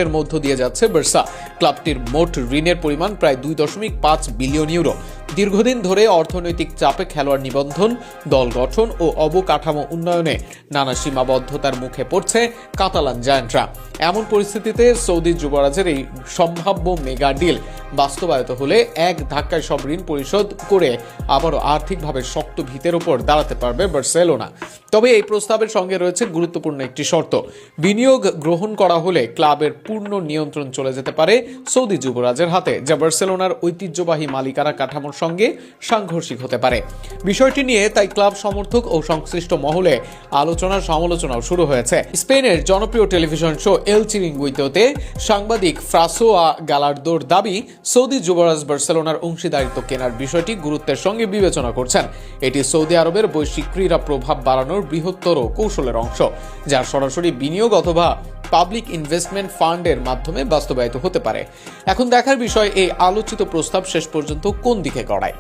এর মধ্য দিয়ে যাচ্ছে বার্সা। ক্লাবটির মোট ঋণের পরিমাণ প্রায় 2.5 বিলিয়ন ইউরো। দীর্ঘদিন ধরে অর্থনৈতিক চাপে খেলোয়াড় নিবন্ধন, দল গঠন ও অবকাঠামো উন্নয়নে নানা সীমাবদ্ধতার মুখে পড়ছে কাতালান জায়ান্টরা। এমন পরিস্থিতিতে সৌদি যুবরাজের এই সম্ভাব্য মেগা ডিল বাস্তবায়িত হলে এক ধাক্কায় সব ঋণ পরিশোধ করে আবারও আর্থিকভাবে শক্ত ভিতের উপর দাঁড়াতে পারবে বার্সেলোনা। তবে এই প্রস্তাবের সঙ্গে রয়েছে গুরুত্বপূর্ণ একটি শর্ত। বিনিয়োগ গ্রহণ করা হলে ক্লাবের পূর্ণ নিয়ন্ত্রণ চলে যেতে পারে সৌদি যুবরাজের হাতে, যা বার্সেলোনার ঐতিহ্যবাহী মালিকানা কাঠামোর সঙ্গে সাংঘর্ষিক হতে পারে। বিষয়টি নিয়ে তাই ক্লাব সমর্থক ও সংশ্লিষ্ট মহলে আলোচনা সমালোচনাও শুরু হয়েছে। স্পেনের জনপ্রিয় টেলিভিশন শো এল চিরিঙ্গুইতোতে সাংবাদিক ফ্রাসোয়া গালার্দোর দাবি, সৌদি যুবরাজ বার্সেলোনার অংশীদারিত্ব কেনার বিষয়টি গুরুত্বের সঙ্গে বিবেচনা করছেন। এটি সৌদি আরবের বৈশ্বিক ক্রীড়া প্রভাব বাড়ানোর বৃহত্তর কৌশলের অংশ, যা সরাসরি বিনিয়োগ অথবা পাবলিক ইনভেস্টমেন্ট ফান্ডের মাধ্যমে বাস্তবায়িত হতে পারে। এখন দেখার বিষয় এই আলোচিত প্রস্তাব শেষ পর্যন্ত কোন দিকে গড়ায়।